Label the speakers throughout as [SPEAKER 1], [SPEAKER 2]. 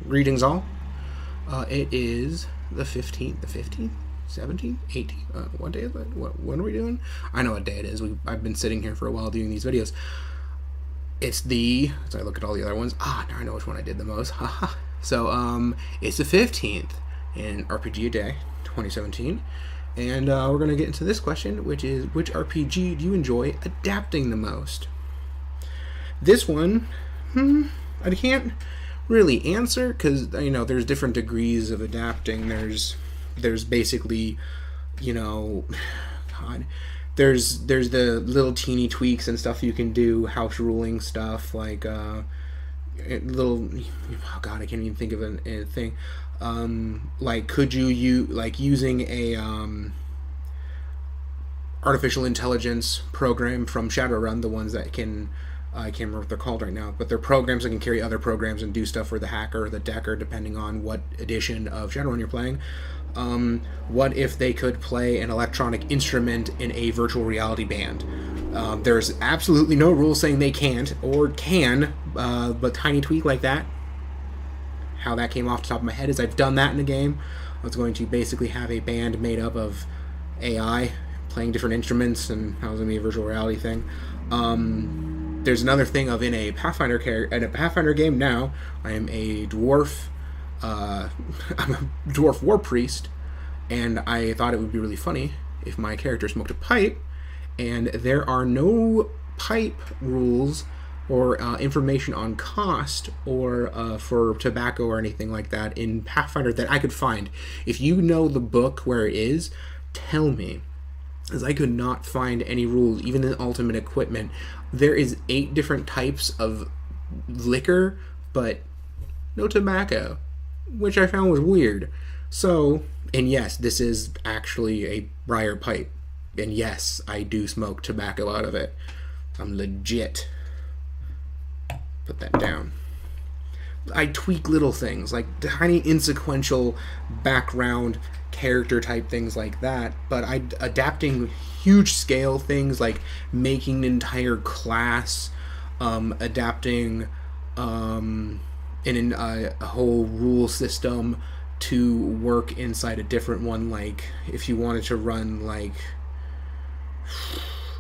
[SPEAKER 1] Greetings, all. It is the 15th, 17th, 18th. What day is it? When are we doing? I know what day it is. I've been sitting here for a while doing these videos. It's so I look at all the other ones. Now I know which one I did the most. So, it's the 15th in RPG A Day 2017. And we're going to get into this question, which is, which RPG do you enjoy adapting the most? This one, I can't really answer because there's different degrees of adapting. There's basically, God, there's the little teeny tweaks and stuff you can do, house ruling stuff like little. Oh God, I can't even think of a thing. Like could using a artificial intelligence program from Shadowrun, the ones that can I can't remember what they're called right now, but they're programs that can carry other programs and do stuff for the hacker or the decker, depending on what edition of Shadowrun you're playing. What if they could play an electronic instrument in a virtual reality band? There's absolutely no rule saying they can't or can, but tiny tweak like that. How that came off the top of my head is I've done that in a game. I was going to basically have a band made up of AI playing different instruments, and that was going to be a virtual reality thing. There's another thing of in a Pathfinder game now. I am a dwarf. I'm a dwarf war priest, and I thought it would be really funny if my character smoked a pipe. And there are no pipe rules or information on cost or for tobacco or anything like that in Pathfinder that I could find. If you know the book where it is, tell me, as I could not find any rules, even in Ultimate Equipment. There is 8 different types of liquor, but no tobacco, which I found was weird. So, and yes, this is actually a briar pipe, and yes, I do smoke tobacco out of it. I'm legit. Put that down. I tweak little things, like tiny insequential background character type things like that, but adapting huge scale things like making an entire class, adapting in a whole rule system to work inside a different one. Like if you wanted to run like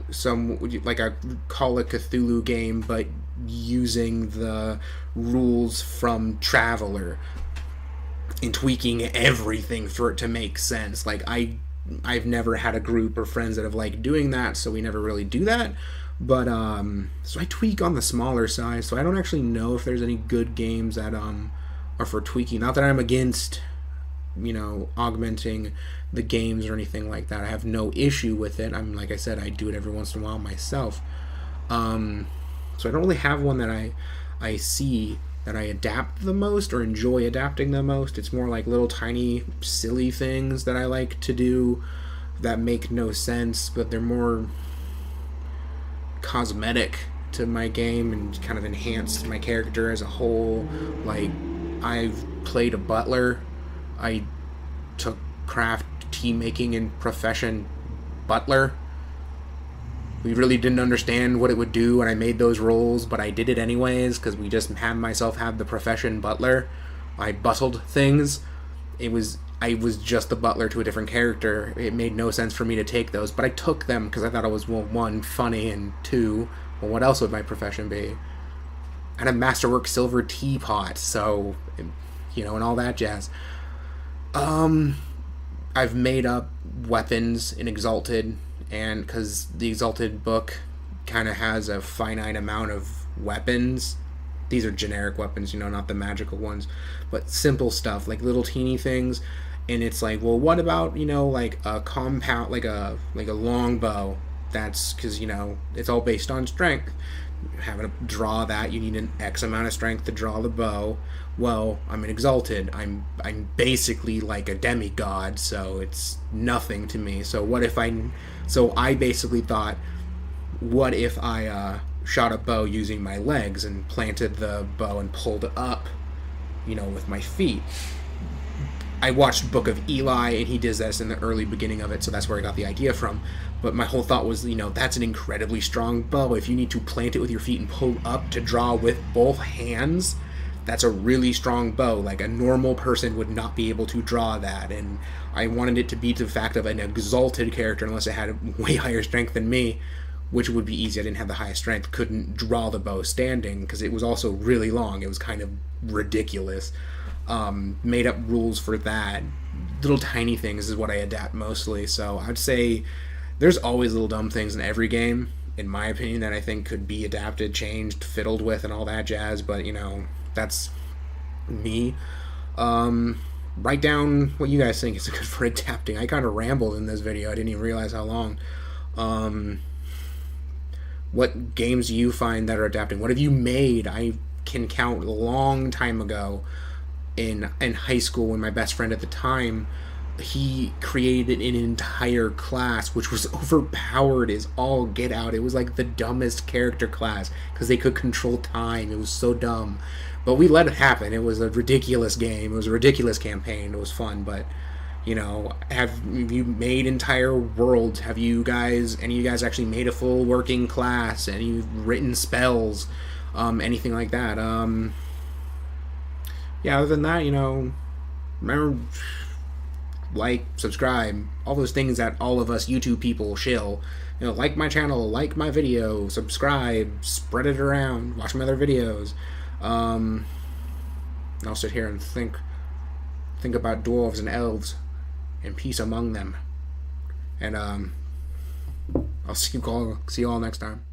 [SPEAKER 1] a Call of Cthulhu game, but using the rules from Traveller and tweaking everything for it to make sense. Like I've never had a group or friends that have liked doing that, so we never really do that. But so I tweak on the smaller side, so I don't actually know if there's any good games that are for tweaking. Not that I'm against augmenting the games or anything like that. I have no issue with it. I'm like I said, I do it every once in a while myself. So I don't really have one that I see that I adapt the most or enjoy adapting the most. It's more like little tiny silly things that I like to do that make no sense, but they're more cosmetic to my game and kind of enhance my character as a whole. Like I've played a butler. I took craft tea making in profession butler. We really didn't understand what it would do when I made those rolls, but I did it anyways because we just had myself have the profession butler. I bustled things. I was just the butler to a different character. It made no sense for me to take those, but I took them because I thought it was, well, 1, funny, and 2, well, what else would my profession be? I had a Masterwork silver teapot, so, and all that jazz. I've made up weapons in Exalted, and because the Exalted book kind of has a finite amount of weapons. These are generic weapons, not the magical ones, but simple stuff, like little teeny things. And it's like, well, what about, like a compound, like a long bow? That's because, it's all based on strength. Having to draw that, you need an X amount of strength to draw the bow. Well, I'm an Exalted. I'm basically like a demigod, so it's nothing to me. So I basically thought, what if I shot a bow using my legs and planted the bow and pulled it up, with my feet? I watched Book of Eli, and he does this in the early beginning of it, so that's where I got the idea from. But my whole thought was, that's an incredibly strong bow. If you need to plant it with your feet and pull up to draw with both hands, that's a really strong bow. Like, a normal person would not be able to draw that. And I wanted it to be to the fact of an exalted character, unless it had a way higher strength than me, which would be easy. I didn't have the highest strength, couldn't draw the bow standing, because it was also really long. It was kind of ridiculous. Made up rules for that. Little tiny things is what I adapt mostly. So I'd say there's always little dumb things in every game, in my opinion, that I think could be adapted, changed, fiddled with, and all that jazz. But, that's me. Write down what you guys think is good for adapting. I kind of rambled in this video. I didn't even realize how long. What games do you find that are adapting? What have you made? I can count a long time ago in high school, when my best friend at the time, he created an entire class which was overpowered as all get out. It was like the dumbest character class because they could control time. It was so dumb, but we let it happen. It was a ridiculous game. It was a ridiculous campaign. It was fun. But have you made entire worlds? Have you guys, any of you guys, actually made a full working class? Any written spells? Anything like that? Yeah, other than that, remember, like, subscribe, all those things that all of us YouTube people shill. Like my channel, like my video, subscribe, spread it around, watch my other videos. I'll sit here and think about dwarves and elves and peace among them. And I'll see you all next time.